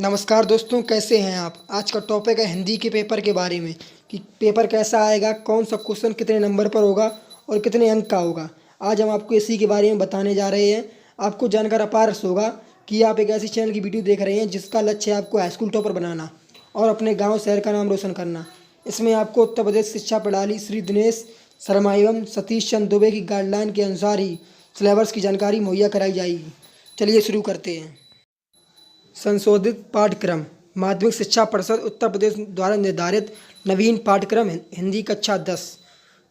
नमस्कार दोस्तों, कैसे हैं आप। आज का टॉपिक है हिंदी के पेपर के बारे में कि पेपर कैसा आएगा, कौन सा क्वेश्चन कितने नंबर पर होगा और कितने अंक का होगा। आज हम आपको इसी के बारे में बताने जा रहे हैं। आपको जानकर अपार हर्ष होगा कि आप एक ऐसी चैनल की वीडियो देख रहे हैं जिसका लक्ष्य है आपको हाई स्कूल टॉपर बनाना और अपने गाँव शहर का नाम रोशन करना। इसमें आपको उत्तर प्रदेश शिक्षा प्रणाली श्री दिनेश शर्मा एवं सतीश चंद्र दुबे की गाइडलाइन के अनुसार ही सिलेबस की जानकारी मुहैया कराई जाएगी। चलिए शुरू करते हैं। संशोधित पाठ्यक्रम। माध्यमिक शिक्षा परिषद उत्तर प्रदेश द्वारा निर्धारित नवीन पाठ्यक्रम हिंदी कक्षा 10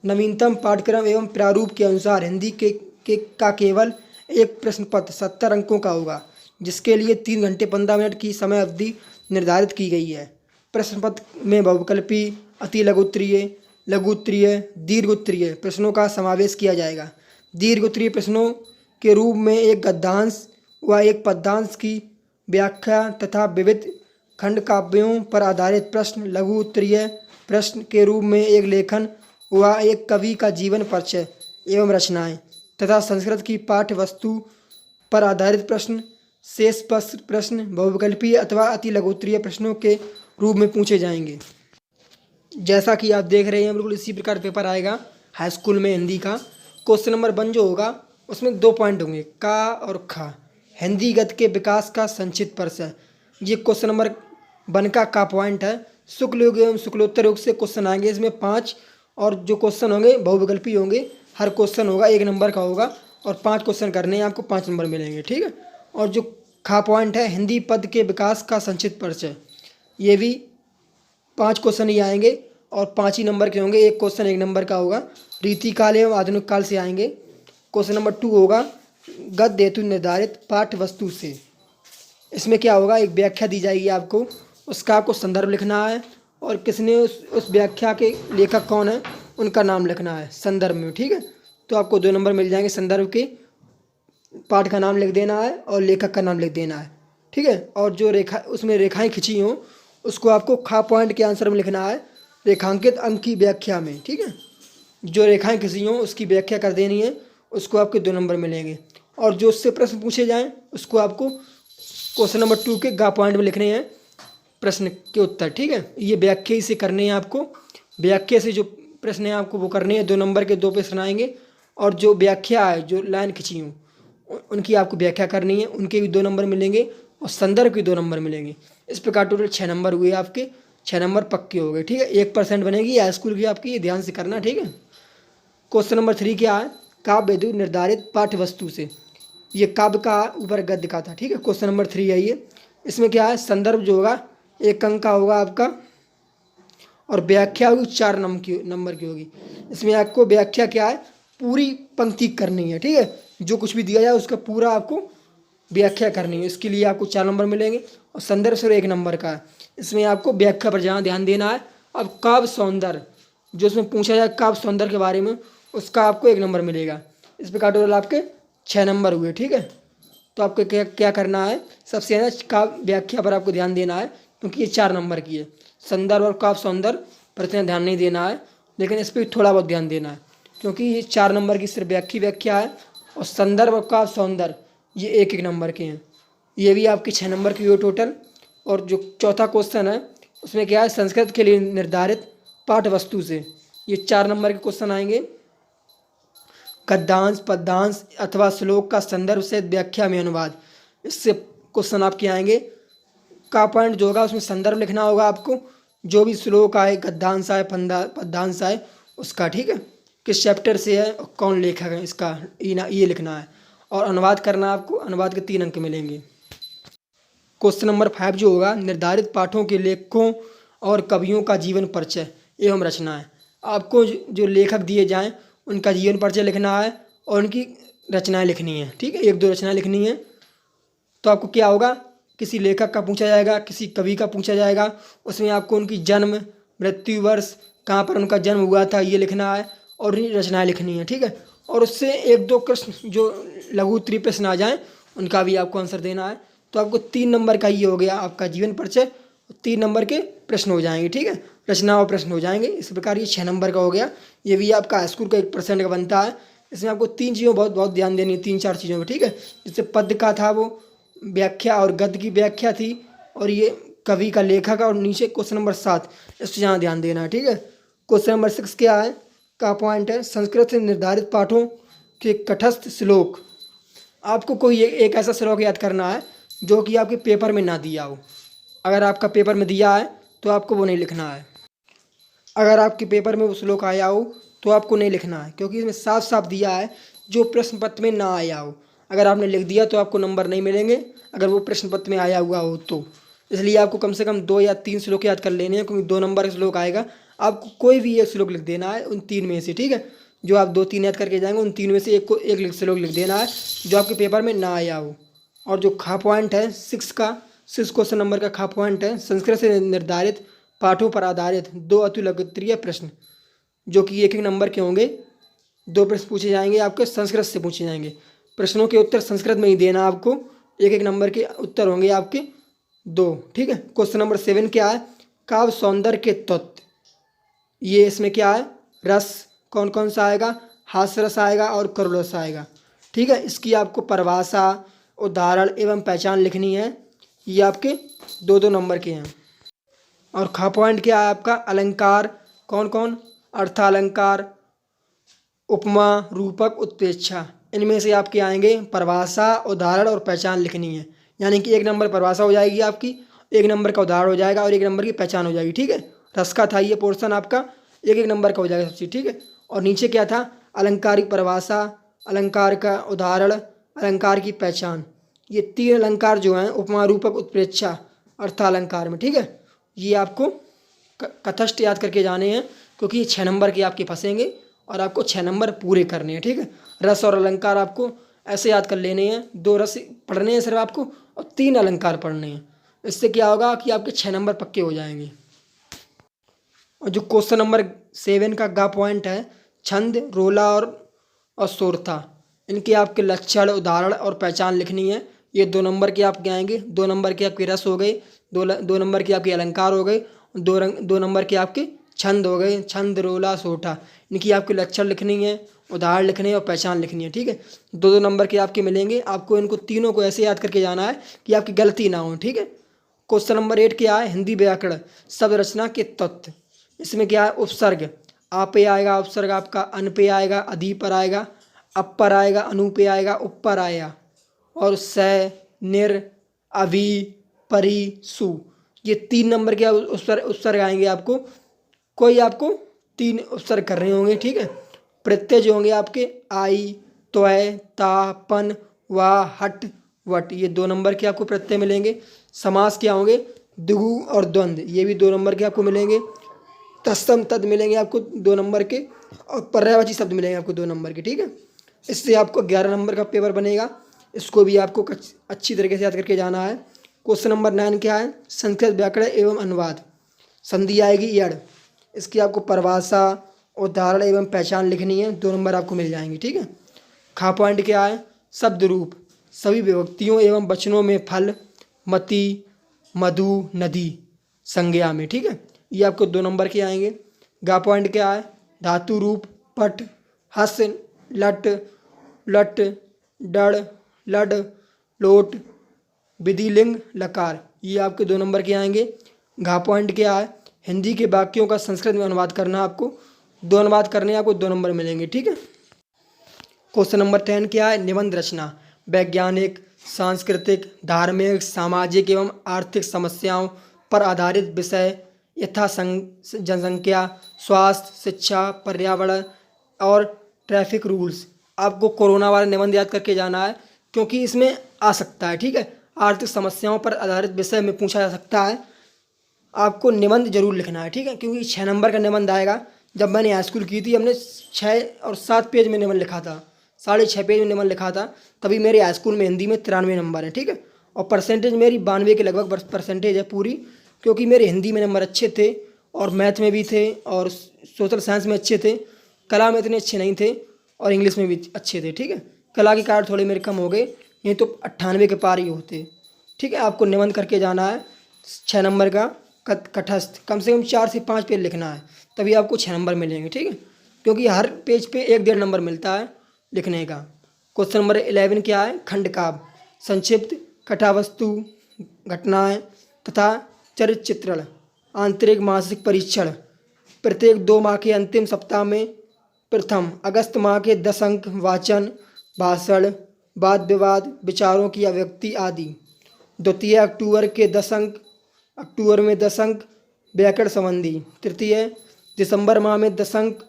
नवीनतम पाठ्यक्रम एवं प्रारूप के अनुसार हिंदी का केवल एक प्रश्न पत्र 70 अंकों का होगा, जिसके लिए 3 घंटे 15 मिनट की समय अवधि निर्धारित की गई है। प्रश्न पत्र में बहुविकल्पी, अति लघु उत्तरीय, लघु उत्तरीय, दीर्घ उत्तरीय प्रश्नों का समावेश किया जाएगा। दीर्घ उत्तरीय प्रश्नों के रूप में एक गद्यांश व एक पद्यांश की व्याख्या तथा विविध खंड काव्यों पर आधारित प्रश्न, लघु उत्तरीय प्रश्न के रूप में एक लेखन व एक कवि का जीवन परिचय एवं रचनाएं तथा संस्कृत की पाठ्य वस्तु पर आधारित प्रश्न, शेष प्रश्न बहुविकल्पीय अथवा अति लघु उत्तरीय प्रश्नों के रूप में पूछे जाएंगे। जैसा कि आप देख रहे हैं, बिल्कुल इसी प्रकार पेपर आएगा हाई स्कूल में हिंदी का। क्वेश्चन नंबर 1 जो होगा उसमें 2 पॉइंट होंगे, का और खा। हिंदी गद्य के विकास का संक्षिप्त परिचय, ये क्वेश्चन नंबर 1 का पॉइंट है। शुक्ल युग एवं शुक्लोत्तर युग से क्वेश्चन आएंगे। इसमें 5 और जो क्वेश्चन होंगे बहुविकल्पी होंगे। हर क्वेश्चन होगा 1 नंबर का होगा और 5 क्वेश्चन करने हैं, आपको 5 नंबर मिलेंगे, ठीक है। और जो खा पॉइंट है, हिंदी पद के विकास का संक्षिप्त परिचय, ये भी 5 क्वेश्चन ही आएंगे और 5 ही नंबर के होंगे। एक क्वेश्चन 1 नंबर का होगा। रीतिकाल एवं आधुनिक काल से आएंगे। क्वेश्चन नंबर 2 होगा गद्य हेतु निर्धारित पाठ्य वस्तु से। इसमें क्या होगा, एक व्याख्या दी जाएगी आपको, उसका आपको संदर्भ लिखना है और किसने उस व्याख्या के लेखक कौन है उनका नाम लिखना है संदर्भ में, ठीक है। तो आपको 2 नंबर मिल जाएंगे। संदर्भ के पाठ का नाम लिख देना है और लेखक का नाम लिख देना है, ठीक है। और जो उसमें रेखाएं खिंची हों उसको आपको खा पॉइंट के आंसर में लिखना है, रेखांकित अंक की व्याख्या में, ठीक है। जो रेखाएं खिंची हों उसकी व्याख्या कर देनी है, उसको आपके 2 नंबर मिलेंगे। और जो उससे प्रश्न पूछे जाएं उसको आपको क्वेश्चन नंबर 2 के गा पॉइंट में लिखने हैं प्रश्न के उत्तर, ठीक है। ये व्याख्या ही से करने हैं आपको। व्याख्या से जो प्रश्न है आपको वो करने हैं। 2 नंबर के 2 प्रश्न आएंगे और जो व्याख्या है, जो लाइन खिंची हूँ उनकी आपको व्याख्या करनी है, उनके भी 2 नंबर मिलेंगे और संदर्भ के 2 नंबर मिलेंगे। इस प्रकार टोटल 6 नंबर हुए आपके। 6 नंबर पक्के हो गए, ठीक है। 1% बनेगी हाई स्कूल की आपकी, ये ध्यान से करना, ठीक है। क्वेश्चन नंबर 3 क्या है, काव्य हेतु निर्धारित पाठ्य वस्तु से। ये काव्य का ऊपर गद्य का था, ठीक है। क्वेश्चन नंबर 3 है ये। इसमें क्या है, संदर्भ जो होगा 1 अंक का होगा आपका और व्याख्या होगी 4 नंबर की होगी। इसमें आपको व्याख्या क्या है, पूरी पंक्ति करनी है, ठीक है। जो कुछ भी दिया जाए उसका पूरा आपको व्याख्या करनी है, इसके लिए आपको 4 नंबर मिलेंगे। और संदर्भ सिर्फ 1 नंबर का है। इसमें आपको व्याख्या पर जहाँ ध्यान देना है। अब काव्य सौंदर्य, जो इसमें पूछा जाए काव्य सौंदर्य के बारे में, उसका आपको 1 नंबर मिलेगा। इस प्रकार टोटल आपके 6 नंबर हुए, ठीक है। तो आपको क्या क्या करना है, सबसे ज़्यादा काव्य व्याख्या पर आपको ध्यान देना है, क्योंकि ये 4 नंबर की है। संदर्भ और काव्य सौंदर्य पर इतना ध्यान नहीं देना है, लेकिन इस पर थोड़ा बहुत ध्यान देना है, क्योंकि ये 4 नंबर की सिर्फ व्याख्या है। और संदर्भ और काव्य सौंदर्य ये 1-1 नंबर के हैं। ये भी आपके 6 नंबर की हुई टोटल। और जो चौथा क्वेश्चन है उसमें क्या है, संस्कृत के लिए निर्धारित पाठ्य वस्तु से। ये 4 नंबर के क्वेश्चन आएंगे। गद्यांश, पद्यांश अथवा श्लोक का संदर्भ से व्याख्या में अनुवाद, इससे क्वेश्चन आपके आएंगे। का पॉइंट जो होगा उसमें संदर्भ लिखना होगा आपको, जो भी श्लोक आए, गद्यांश आए, पद्यांश आए उसका, ठीक है। किस चैप्टर से है और कौन लेखक है, इसका ये लिखना है। और अनुवाद करना है आपको, अनुवाद के 3 अंक मिलेंगे। क्वेश्चन नंबर 5 जो होगा, निर्धारित पाठों के लेखकों और कवियों का जीवन परिचय एवं रचनाएं। आपको जो लेखक दिए जाएं उनका जीवन परिचय लिखना है और उनकी रचनाएं लिखनी है, ठीक है। 1-2 रचनाएं लिखनी है। तो आपको क्या होगा, किसी लेखक का पूछा जाएगा, किसी कवि का पूछा जाएगा, उसमें आपको उनकी जन्म, मृत्यु वर्ष, कहाँ पर उनका जन्म हुआ था ये लिखना है और रचनाएं लिखनी है, ठीक है। और उससे 1-2 प्रश्न जो लघु उत्तरीय प्रश्न आ जाएँ उनका भी आपको आंसर देना है। तो आपको 3 नंबर का ये हो गया आपका जीवन परिचय, 3 नंबर के प्रश्न हो जाएंगे, ठीक है। रचना और प्रश्न हो जाएंगे। इस प्रकार ये 6 नंबर का हो गया। ये भी आपका हाई स्कूल का 1% का बनता है। इसमें आपको 3 चीज़ों बहुत बहुत ध्यान देनी है, 3-4 चीज़ों में, ठीक है। जैसे पद का था वो व्याख्या और गद्य की व्याख्या थी और ये कवि का लेखक है, और नीचे क्वेश्चन नंबर 7, इससे यहाँ ध्यान देना है, ठीक है। क्वेश्चन नंबर 6 क्या है का पॉइंट है, संस्कृत से निर्धारित पाठों के तटस्थ श्लोक। आपको कोई एक ऐसा श्लोक याद करना है जो कि आपके पेपर में ना दिया हो। अगर आपका पेपर में दिया है तो आपको वो नहीं लिखना है। अगर आपके पेपर में वो श्लोक आया हो तो आपको नहीं लिखना है, क्योंकि इसमें साफ साफ दिया है जो प्रश्न पत्र में ना आया हो। अगर आपने लिख दिया तो आपको नंबर नहीं मिलेंगे, अगर वो प्रश्न पत्र में आया हुआ हो तो। इसलिए आपको कम से कम 2 या 3 श्लोक याद कर लेने हैं, क्योंकि 2 नंबर का श्लोक आएगा। आपको कोई भी एक श्लोक लिख देना है उन 3 में से, ठीक है। जो आप 2-3 याद करके जाएंगे उन 3 में से एक श्लोक लिख देना है जो आपके पेपर में ना आया हो। और जो खा पॉइंट है 6 क्वेश्चन नंबर का खा पॉइंट है, संस्कृत से निर्धारित पाठों पर आधारित 2 अतिलोकप्रिय प्रश्न, जो कि एक नंबर के होंगे। 2 प्रश्न पूछे जाएंगे आपके, संस्कृत से पूछे जाएंगे। प्रश्नों के उत्तर संस्कृत में ही देना आपको। एक नंबर के उत्तर होंगे आपके 2, ठीक है। क्वेश्चन नंबर 7 क्या है, काव्य सौंदर्य के तत्व। ये इसमें क्या है, रस कौन कौन सा आएगा, हास्य रस आएगा और करुण रस आएगा, ठीक है। इसकी आपको परिभाषा, उदाहरण एवं पहचान लिखनी है। ये आपके 2-2 नंबर के हैं। और खा पॉइंट क्या है आपका, अलंकार कौन कौन, अर्थालंकार, उपमा, रूपक, उत्प्रेक्षा। इनमें से आपके आएंगे परिभाषा, उदाहरण और पहचान लिखनी है। यानी कि 1 नंबर परिभाषा हो जाएगी आपकी, 1 नंबर का उदाहरण हो जाएगा और 1 नंबर की पहचान हो जाएगी, ठीक है। रस का था ये पोर्शन आपका, 1-1 नंबर का हो जाएगा सब चीज़, ठीक है। और नीचे क्या था, अलंकार की परिभाषा, अलंकार का उदाहरण, अलंकार की पहचान। ये 3 अलंकार जो हैं, उपमा, रूपक, उत्प्रेक्षा, अर्थालंकार में, ठीक है। ये आपको कथस्थ याद करके जाने हैं, क्योंकि ये 6 नंबर के आपके फंसेंगे और आपको 6 नंबर पूरे करने हैं, ठीक है। रस और अलंकार आपको ऐसे याद कर लेने हैं, 2 रस पढ़ने हैं सिर्फ आपको और 3 अलंकार पढ़ने हैं। इससे क्या होगा कि आपके 6 नंबर पक्के हो जाएंगे। और जो क्वेश्चन नंबर 7 का गा पॉइंट है, छंद, रोला और सोरठा। इनके आपके लक्षण, उदाहरण और पहचान लिखनी है। ये 2 नंबर के आपके आएंगे। 2 नंबर के आपके रस हो गए, 2 नंबर के आपके अलंकार हो गए, 2 नंबर के आपके छंद हो गए, छंद, रोला, सोठा। इनकी आपके लक्षण लिखनी है, उदाहरण लिखने और पहचान लिखनी है, ठीक है। 2-2 नंबर के आपके मिलेंगे। आपको इनको तीनों को ऐसे याद करके जाना है कि आपकी गलती ना हो, ठीक है। क्वेश्चन नंबर 8 क्या है, हिंदी व्याकरण शब्द रचना के तत्व। इसमें क्या है, उपसर्ग, आ पे आएगा उपसर्ग आपका, अन पे आएगा, अधि पर आएगा, अप पर आएगा, अनु पे आएगा, ऊपर आएगा, और स, निर, अभि, परि, सु। ये 3 नंबर के उपसर्ग आएंगे आपको। कोई आपको 3 उपसर्ग कर रहे होंगे, ठीक है। प्रत्यय जो होंगे आपके आई, त्वय, ता, पन, वा, हट, वट। ये 2 नंबर के आपको प्रत्यय मिलेंगे। समास क्या होंगे, द्विगु और द्वंद्व, ये भी 2 नंबर के आपको मिलेंगे। तत्सम तद मिलेंगे आपको 2 नंबर के, और पर्यायवाची शब्द मिलेंगे आपको 2 नंबर के, ठीक है। इससे आपको 11 नंबर का पेपर बनेगा। इसको भी आपको अच्छी तरीके से याद करके जाना है। क्वेश्चन नंबर 9 क्या है, संस्कृत व्याकरण एवं अनुवाद। संधि आएगी यड़। इसकी आपको परिभाषा, उदाहरण एवं पहचान लिखनी है। 2 नंबर आपको मिल जाएंगे, ठीक है। खा पॉइंट क्या है, शब्द रूप, सभी विभक्तियों एवं वचनों में फल, मति, मधु, नदी संज्ञा में, ठीक है। ये आपको 2 नंबर के आएंगे। गा पॉइंट क्या है, धातु रूप, पट, हस, लट, लट, डड़, लड, लोट, विधिलिंग, लकार। ये आपके 2 नंबर के आएंगे। घा पॉइंट क्या है, हिंदी के वाक्यों का संस्कृत में अनुवाद करना। आपको 2 अनुवाद करने, आपको 2 नंबर मिलेंगे, ठीक है। क्वेश्चन नंबर 10 क्या है, निबंध रचना, वैज्ञानिक, सांस्कृतिक, धार्मिक, सामाजिक एवं आर्थिक समस्याओं पर आधारित विषय यथा जनसंख्या, स्वास्थ्य, शिक्षा, पर्यावरण और ट्रैफिक रूल्स। आपको कोरोना वाला निबंध याद करके जाना है, क्योंकि इसमें आ सकता है, ठीक है। आर्थिक समस्याओं पर आधारित विषय में पूछा जा सकता है। आपको निबंध जरूर लिखना है, ठीक है, क्योंकि 6 नंबर का निबंध आएगा। जब मैंने हाई स्कूल की थी, हमने 6 और 7 पेज में निबंध लिखा था, 6.5 पेज में निबंध लिखा था। तभी मेरे हाई स्कूल में हिंदी में 93 नंबर है, ठीक है। और परसेंटेज मेरी 92 के लगभग परसेंटेज है पूरी, क्योंकि मेरे हिंदी में नंबर अच्छे थे और मैथ में भी थे और सोशल साइंस में अच्छे थे। कला में इतने अच्छे नहीं थे और इंग्लिश में भी अच्छे थे, ठीक है। कला के कारण थोड़े मेरे कम हो गए, नहीं तो 98 के पार ही होते, ठीक है। आपको निबंध करके जाना है 6 नंबर का कटस्थ। कम से कम 4 से 5 पेज लिखना है, तभी आपको 6 नंबर मिलेंगे, ठीक है। क्योंकि हर पेज पे 1-1.5 नंबर मिलता है लिखने का। क्वेश्चन नंबर 11 क्या है, खंड काव्य, संक्षिप्त, कथावस्तु, घटनाएं, तथा चरित्र चित्रण, आंतरिक मासिक परीक्षण, प्रत्येक 2 माह के अंतिम सप्ताह में प्रथम अगस्त माह के 10 अंक वाचन, भाषण, वाद विवाद, विचारों की अभिव्यक्ति आदि। द्वितीय अक्टूबर के 10 अंक, अक्टूबर में 10 अंक व्याकरण संबंधी। तृतीय दिसंबर माह में 10 अंक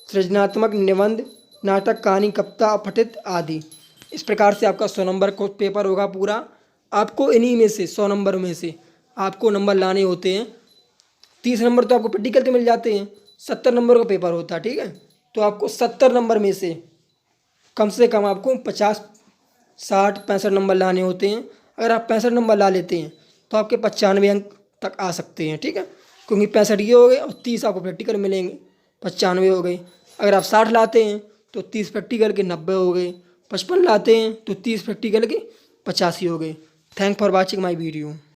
सृजनात्मक निबंध, नाटक, कहानी, कविता, पठित आदि। इस प्रकार से आपका 100 नंबर को पेपर होगा पूरा। आपको इन्हीं में से 100 नंबर में से आपको नंबर लाने होते हैं। 30 नंबर तो आपको प्रैक्टिकल के मिल जाते हैं, 70 नंबर का पेपर होता है, ठीक है। तो आपको 70 नंबर में से कम आपको 50, 60, 65 नंबर लाने होते हैं। अगर आप 65 नंबर ला लेते हैं तो आपके 95 अंक तक आ सकते हैं, ठीक है। क्योंकि 65 ये हो गए और 30 आपको प्रैक्टिकल मिलेंगे, 95 हो गए। अगर आप 60 लाते हैं तो 30 प्रैक्टिकल के 90 हो गए, 55 लाते हैं तो 30 प्रैक्टिकल के 85 हो गए। Thank for watching my video.